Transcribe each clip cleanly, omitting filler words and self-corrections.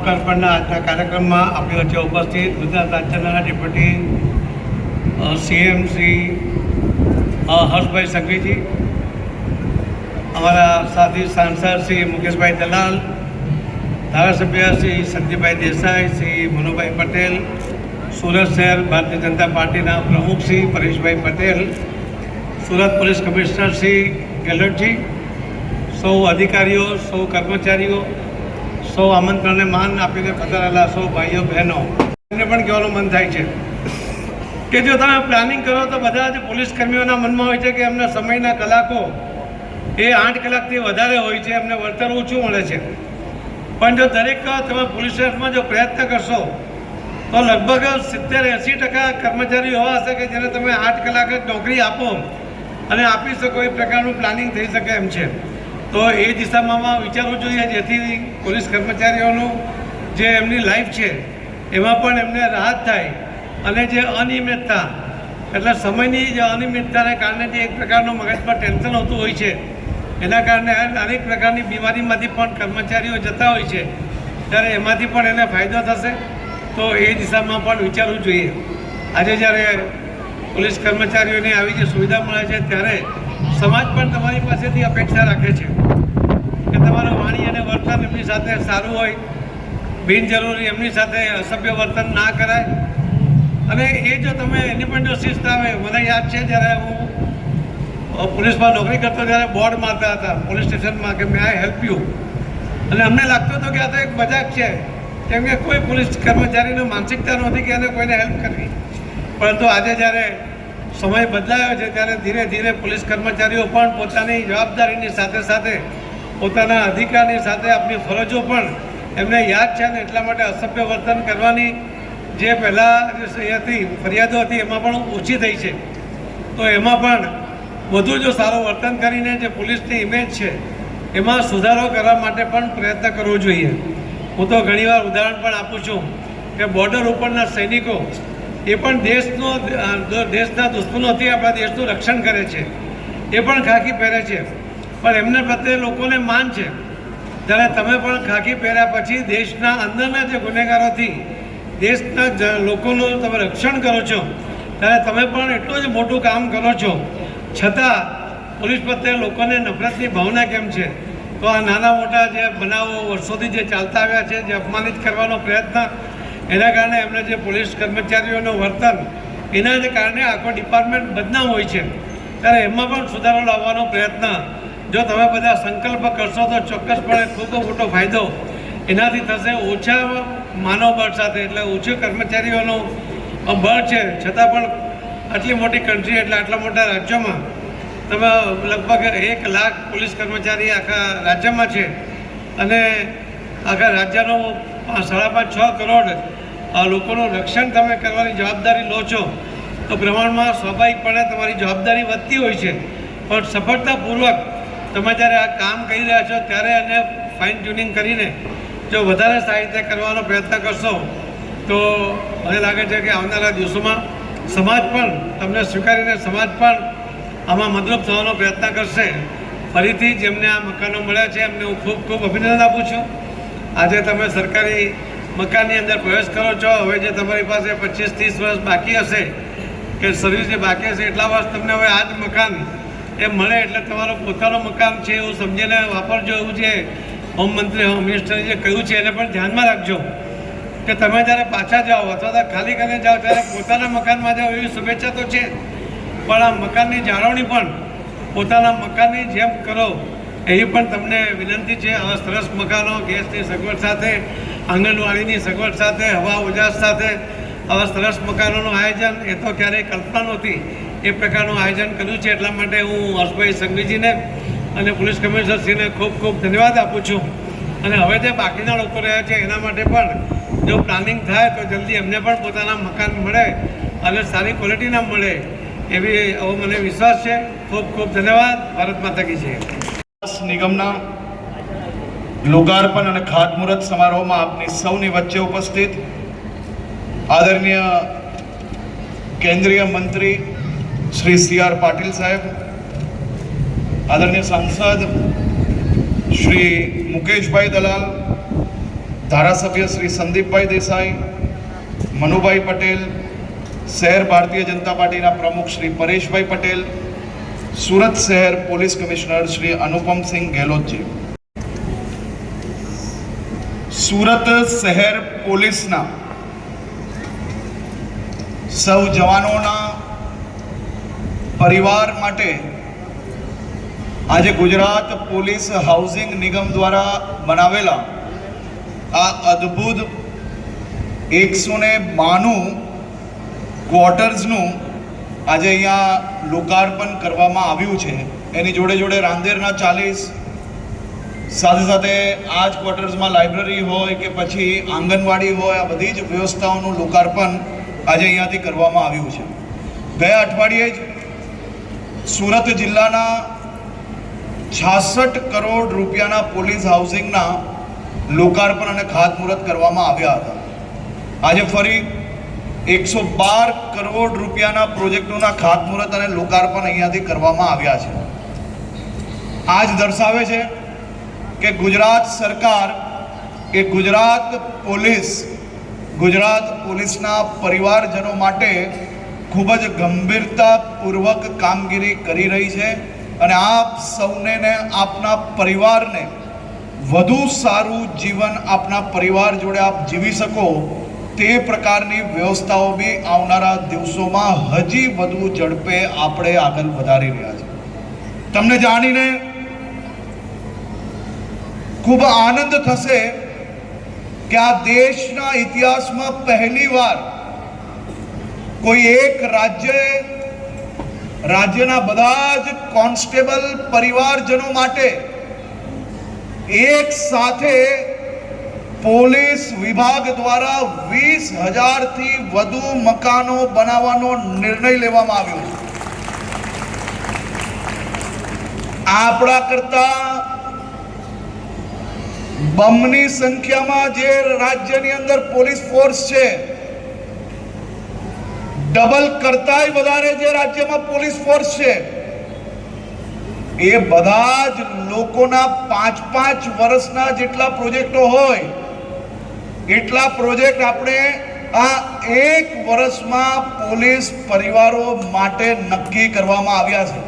લોકાર્પણના આજના કાર્યક્રમમાં આપણી વચ્ચે ઉપસ્થિત ગુજરાત રાજ્યના ડેપ્યુટી સીએમ શ્રી હર્ષભાઈ સંઘવીજી, અમારા સાથી સાંસદ શ્રી મુકેશભાઈ દલાલ, ધારાસભ્ય શ્રી સંદીપભાઈ દેસાઈ, શ્રી મનુભાઈ પટેલ, સુરત શહેર ભારતીય જનતા પાર્ટીના પ્રમુખ શ્રી પરેશભાઈ પટેલ, સુરત પોલીસ કમિશનર શ્રી ગેહલોતજી, સૌ અધિકારીઓ, સૌ કર્મચારીઓ, સૌ આમંત્રણને માન આપીને પધારેલા સૌ ભાઈઓ બહેનો, એમને પણ કહેવાનું મન થાય છે કે જો તમે પ્લાનિંગ કરો તો બધા જ પોલીસ કર્મીઓના મનમાં હોય છે કે એમના સમયના કલાકો એ 8 કલાકથી વધારે હોય છે, એમને વળતર ઓછું મળે છે. પણ જો દરેક તમે પોલીસ સ્ટેશનમાં જો પ્રયત્ન કરશો તો લગભગ 70-80% કર્મચારીઓ એવા હશે કે જેને તમે 8 કલાક જ નોકરી આપો અને આપી શકો એ પ્રકારનું પ્લાનિંગ થઈ શકે એમ છે. તો એ દિશામાં વિચારવું જોઈએ, જેથી પોલીસ કર્મચારીઓનું જે એમની લાઈફ છે એમાં પણ એમને રાહત થાય અને જે અનિયમિતતા એટલે સમયની જે અનિયમિતતાને કારણે જે એક પ્રકારનું મગજ પર ટેન્શન હોતું હોય છે, એના કારણે અનેક પ્રકારની બીમારીમાંથી પણ કર્મચારીઓ જતા હોય છે, ત્યારે એમાંથી પણ એને ફાયદો થશે. તો એ દિશામાં પણ વિચારવું જોઈએ. આજે જ્યારે પોલીસ કર્મચારીઓને આવી જે સુવિધા મળે છે ત્યારે સમાજ પણ તમારી પાસેથી અપેક્ષા રાખે છે કે તમારું વાણી અને વર્તન એમની સાથે સારું હોય, બિનજરૂરી એમની સાથે અસભ્ય વર્તન ના કરાય. અને એ જો તમે એની પણ જો શિસ્ત આવે, મને યાદ છે જ્યારે હું પોલીસમાં નોકરી કરતો ત્યારે બોર્ડ મારતા હતા પોલીસ સ્ટેશનમાં કે મે આઈ હેલ્પ યુ, અને અમને લાગતું હતું કે આ તો એક મજાક છે, કેમ કે કોઈ પોલીસ કર્મચારીની માનસિકતા નહોતી કે એને કોઈને હેલ્પ કરવી. પરંતુ આજે જ્યારે સમય બદલાયો છે ત્યારે ધીરે ધીરે પોલીસ કર્મચારીઓ પણ પોતાની જવાબદારીની સાથે સાથે પોતાના અધિકારની સાથે આપણી ફરજો પણ એમને યાદ છે, અને એટલા માટે અસભ્ય વર્તન કરવાની જે પહેલાં જે હતી ફરિયાદો હતી એમાં પણ ઓછી થઈ છે. તો એમાં પણ વધુ જો સારું વર્તન કરીને જે પોલીસની ઇમેજ છે એમાં સુધારો કરવા માટે પણ પ્રયત્ન કરવો જોઈએ. હું તો ઘણીવાર ઉદાહરણ પણ આપું છું કે બોર્ડર ઉપરના સૈનિકો એ પણ દેશના દુશ્મનોથી આપણા દેશનું રક્ષણ કરે છે, એ પણ ખાકી પહેરે છે, પણ એમને પ્રત્યે લોકોને માન છે. ત્યારે તમે પણ ખાકી પહેર્યા પછી દેશના અંદરના જે ગુનેગારોથી દેશના લોકોનું તમે રક્ષણ કરો છો, ત્યારે તમે પણ એટલું જ મોટું કામ કરો છો, છતાં પોલીસ પ્રત્યે લોકોને નફરતની ભાવના કેમ છે? તો આ નાના મોટા જે બનાવો વર્ષોથી જે ચાલતા આવ્યા છે, જે અપમાનિત કરવાનો પ્રયત્ન, એના કારણે એમને જે પોલીસ કર્મચારીઓનું વર્તન, એના જ કારણે આખો ડિપાર્ટમેન્ટ બદનામ હોય છે. ત્યારે એમાં પણ સુધારો લાવવાનો પ્રયત્ન જો તમે બધા સંકલ્પ કરશો તો ચોક્કસપણે ખૂબ મોટો ફાયદો એનાથી થશે. ઓછા માનવબળ સાથે, એટલે ઓછું કર્મચારીઓનું બળ છે, છતાં પણ આટલી મોટી કન્ટ્રી એટલે આટલા મોટા રાજ્યોમાં તમે લગભગ 1 લાખ પોલીસ કર્મચારી આખા રાજ્યમાં છે, અને આખા રાજ્યનો 5.5-6 કરોડ લોકોનું રક્ષણ તમે કરવાની જવાબદારી લો છો, તો પ્રમાણમાં સ્વાભાવિકપણે તમારી જવાબદારી વધતી હોય છે. પણ સફળતાપૂર્વક તમે જ્યારે આ કામ કરી રહ્યા છો ત્યારે એને ફાઇન ટ્યુનિંગ કરીને જો વધારે સારી રીતે કરવાનો પ્રયત્ન કરશો તો મને લાગે છે કે આવનારા દિવસોમાં સમાજ પણ તમને સ્વીકારીને સમાજ પણ આમાં મદદ થવાનો પ્રયત્ન કરશે. ફરીથી જેમને આ મકાનો મળ્યા છે એમને હું ખૂબ ખૂબ અભિનંદન આપું છું. આજે તમે સરકારી મકાનની અંદર પ્રવેશ કરો છો. હવે જે તમારી પાસે 25-30 વર્ષ બાકી હશે કે સર્વિસ જે બાકી હશે એટલા વર્ષ તમને હવે આ જ મકાન એ મળે, એટલે તમારું પોતાનું મકાન છે એવું સમજીને વાપરજો. એવું જે હોમમંત્રી હોમ મિનિસ્ટરે જે કહ્યું છે એને પણ ધ્યાનમાં રાખજો કે તમે જ્યારે પાછા જાઓ અથવા તો ખાલી કરીને જાઓ ત્યારે પોતાના મકાનમાં જાઓ, એવી શુભેચ્છા તો છે, પણ આ મકાનની જાળવણી પણ પોતાના મકાનની જેમ કરો એવી પણ તમને વિનંતી છે. આવા સરસ મકાનો ગેસની સગવડ સાથે, આંગણવાડીની સગવડ સાથે, હવા ઉજાસ સાથે આવા સરસ મકાનોનું આયોજન એ તો ક્યારેય કલ્પના નહોતી, એ પ્રકારનું આયોજન કર્યું છે. એટલા માટે હું હર્ષભાઈ સંઘવીજીને અને પોલીસ કમિશનરશ્રીને ખૂબ ખૂબ ધન્યવાદ આપું છું. અને હવે જે બાકીના લોકો રહ્યા છે એના માટે પણ જો પ્લાનિંગ થાય તો જલ્દી એમને પણ પોતાના મકાન મળે અને સારી ક્વોલિટીના મળે એવી એવો મને વિશ્વાસ છે. ખૂબ ખૂબ ધન્યવાદ. ભારત માતા કી જય. નિગમના લોકાર્પણ અને ખાતમુહૂર્ત સમારોહમાં આપની સૌની વચ્ચે ઉપસ્થિત આદરણીય કેન્દ્રીય મંત્રી શ્રી CR પાટીલ સાહેબ, આદરણીય સાંસદ શ્રી મુકેશભાઈ દલાલ, ધારાસભ્ય શ્રી સંદીપભાઈ દેસાઈ, મનુભાઈ પટેલ, શહેર ભારતીય જનતા પાર્ટીના પ્રમુખ શ્રી પરેશભાઈ પટેલ, સુરત શહેર પોલીસ કમિશનર શ્રી અનુપમસિંહ ગેહલોતજી, સુરત શહેર પોલીસના સૌ જવાનોના પરિવાર માટે આજે ગુજરાત પોલીસ હાઉસિંગ નિગમ દ્વારા બનાવેલા આ અદ્ભુત 192 ક્વાર્ટર્સનું આજે અહીંયા લોકાર્પણ કરવામાં આવ્યું છે. એની જોડે જોડે રાંદેરના 40, સાથે સાથે આ જ ક્વાર્ટર્સમાં લાઇબ્રેરી હોય કે પછી આંગણવાડી હોય, આ બધી જ વ્યવસ્થાઓનું લોકાર્પણ આજે અહીંયાથી કરવામાં આવ્યું છે. ગયા અઠવાડિયે જ સુરત જિલ્લાના 66 કરોડ રૂપિયાના પોલીસ હાઉસિંગના લોકાર્પણ અને ખાતમુહૂર્ત કરવામાં આવ્યા હતા. આજે ફરી 112 કરોડ રૂપિયાના પ્રોજેક્ટોના ખાતમુહૂર્ત અને લોકાર્પણ અહીંયાથી કરવામાં આવ્યા છે. આ જ દર્શાવે છે કે ગુજરાત સરકાર એ ગુજરાત પોલીસના પરિવારજનો માટે ખૂબ જ ગંભીરતાપૂર્વક કામગીરી કરી રહી છે અને આપ સૌને આપના પરિવારને વધુ સારું જીવન આપના પરિવાર જોડે આપ જીવી શકો તે પ્રકારની વ્યવસ્થાઓ બી આવનારા દિવસોમાં હજી વધુ ઝડપે આપણે આગળ વધારી રહ્યા છે. તમને જાણીને ખૂબ આનંદ થશે કે આ દેશના ઇતિહાસમાં પહેલીવાર કોઈ એક રાજ્યના બધા જ કોન્સ્ટેબલ પરિવારજનો માટે એક સાથે પોલીસ વિભાગ દ્વારા 20,000 થી વધુ મકાનો બનાવવાનો નિર્ણય લેવામાં આવ્યો છે. આપણા કરતા બમની સંખ્યામાં જે રાજ્યની અંદર પોલીસ ફોર્સ છે, ડબલ કરતાંય વધારે જે રાજ્યમાં પોલીસ ફોર્સ છે, એ બધા જ લોકોના 5-5 વર્ષના જેટલા પ્રોજેક્ટો હોય એટલા પ્રોજેક્ટ આપણે આ 1 વર્ષમાં પોલીસ પરિવારો માટે નક્કી કરવામાં આવ્યા છે.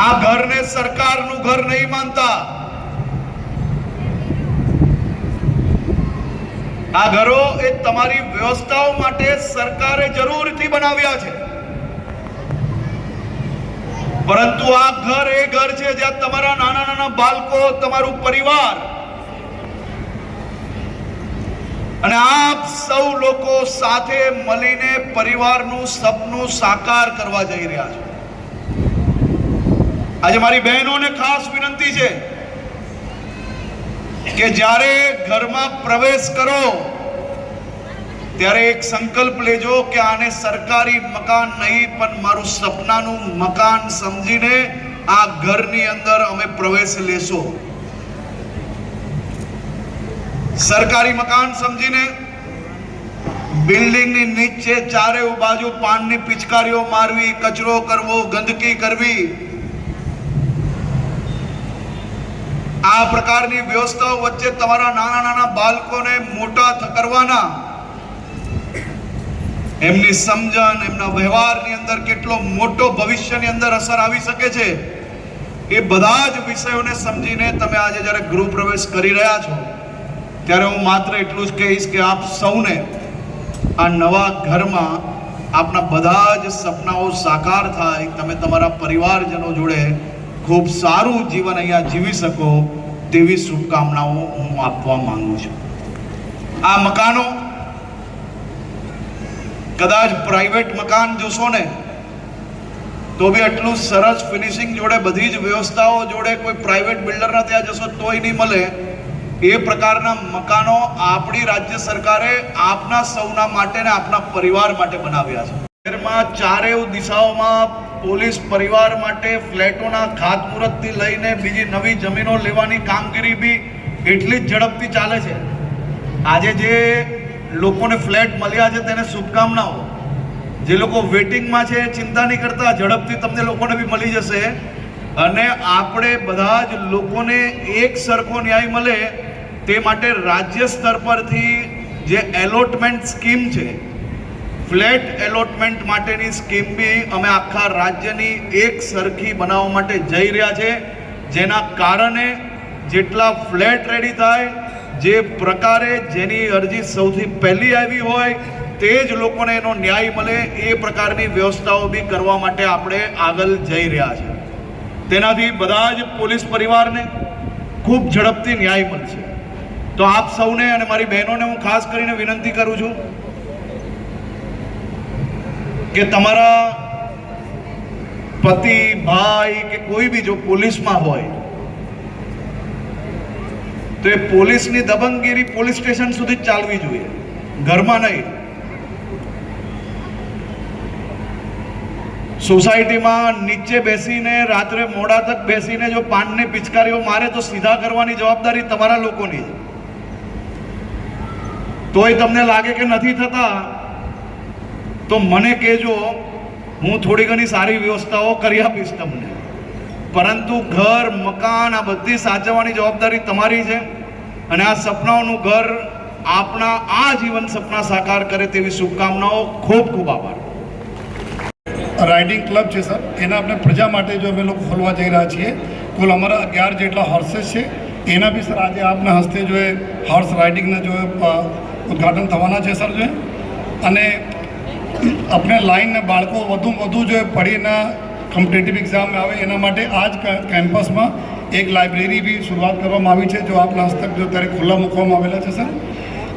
આ ઘરને સરકારનું ઘર નહીં માનતા. આ ઘરો એ તમારી વ્યવસ્થાઓ માટે સરકારે જરૂરથી બનાવ્યા છે, પરંતુ આ ઘર એ ઘર છે જ્યાં તમારા નાના નાના બાળકો, તમારું પરિવાર અને આપ સૌ લોકો સાથે મળીને પરિવારનું સપનું સાકાર કરવા જઈ રહ્યા છો. આજે મારી બહેનોને ખાસ વિનંતી છે કે જ્યારે ઘરમાં પ્રવેશ કરો ત્યારે એક સંકલ્પ લેજો કે આને સરકારી મકાન નહીં પણ મારું સપનાનું મકાન સમજીને આ ઘરની અંદર અમે પ્રવેશ લેશો. સરકારી મકાન સમજીને બિલ્ડિંગની નીચે ચારે બાજુ પાનની પિચકારીઓ મારવી, કચરો કરવો, ગંદકી કરવી, આ પ્રકારની વ્યવસ્થાઓ વચ્ચે તમારા નાના નાના બાળકોને મોટા કરવાના, એમની સમજણ, એમના વ્યવહારની અંદર કેટલો મોટો ભવિષ્યની અંદર અસર આવી શકે છે, એ બધા જ વિષયોને સમજીને તમે આજે જ્યારે ગૃહ પ્રવેશ કરી રહ્યા છો ત્યારે હું માત્ર એટલું જ કહીશ કે આપ સૌને આ નવા ઘરમાં આપના બધા જ સપનાઓ સાકાર થાય, તમે તમારા પરિવારજનો જોડે ખૂબ સારું જીવન અહીંયા જીવી શકો તેવી શુભકામનાઓ હું આપવા માંગુ છું. આ મકાનો કદાચ પ્રાઇવેટ મકાન જોશો ને તો બી આટલું સરસ ફિનિશિંગ જોડે, બધી જ વ્યવસ્થાઓ જોડે કોઈ પ્રાઇવેટ બિલ્ડરના ત્યાં જશો તોય નહીં મળે એ પ્રકારના મકાનો આપણી રાજ્ય સરકારે આપના સૌના માટે ને આપના પરિવાર માટે બનાવ્યા છે. શહેરમાં ચારેય દિશાઓમાં પોલીસ પરિવાર માટે ફ્લેટોના ખાતમુહૂર્તથી લઈને બીજી નવી જમીનો લેવાની કામગીરી બી એટલી જ ઝડપથી ચાલે છે. આજે જે લોકોને ફ્લેટ મળ્યા છે તેને શુભકામનાઓ. જે લોકો વેટિંગમાં છે ચિંતા નહીં કરતા, ઝડપથી તમને લોકોને બી મળી જશે અને આપણે બધા જ લોકોને એક સરખો ન્યાય મળે તે માટે રાજ્ય સ્તર પરથી જે એલોટમેન્ટ સ્કીમ છે, ફ્લેટ એલોટમેન્ટ માટેની સ્કીમ બી અમે આખા રાજ્યની એક સરખી બનાવવા માટે જઈ રહ્યા છે, જેના કારણે જેટલા ફ્લેટ રેડી થાય, જે પ્રકારે જેની અરજી સૌથી પહેલી આવી હોય તે જ લોકોને એનો ન્યાય મળે, એ પ્રકારની વ્યવસ્થાઓ બી કરવા માટે આપણે આગળ જઈ રહ્યા છે. તેનાથી બધા જ પોલીસ પરિવારને ખૂબ ઝડપથી ન્યાય મળશે. તો આપ સૌને અને મારી બહેનોને હું ખાસ કરીને વિનંતી કરું છું કે તમારા પતિ, ભાઈ કે કોઈ બી જો પોલીસમાં હોય તો એ પોલીસની દબંગગીરી પોલીસ સ્ટેશન સુધી જ ચાલવી જોઈએ, ઘરમાં નહીં. સોસાયટીમાં નીચે બેસીને રાત્રે મોડા તક બેસીને જો પાનને પિચકારીઓ મારે તો સીધા કરવાની જવાબદારી તમારા લોકોની છે. તોય તમને લાગે કે નથી થતા તો મને કહેજો, હું થોડી ઘણી સારી વ્યવસ્થાઓ કરી આપીશ તમને. પરંતુ ઘર, મકાન આ બધી સાચવવાની જવાબદારી તમારી છે. અને આ સપનાઓનું ઘર આપણા આ જીવન સપના સાકાર કરે તેવી શુભકામનાઓ. ખૂબ ખૂબ આભાર. રાઇડિંગ ક્લબ છે સર, એના આપણે પ્રજા માટે જો અમે લોકો ખોલવા જઈ રહ્યા છીએ. કુલ અમારા 11 જેટલા હોર્सेस છે. એના બી સર આજે આપના હસ્તે જો એ હોર્સ રાઇડિંગના જો ઉદ્ઘાટન થવાના છે સર. જો અને આપણે લાઈનના બાળકો વધુ જો પડીને કોમ્પિટિટિવ એક્ઝામ આવે એના માટે આ જ કેમ્પસમાં એક લાઇબ્રેરી બી શરૂઆત કરવામાં આવી છે, જો આપના હસ્તક જો ત્યારે ખુલ્લા મૂકવામાં આવેલા છે સર.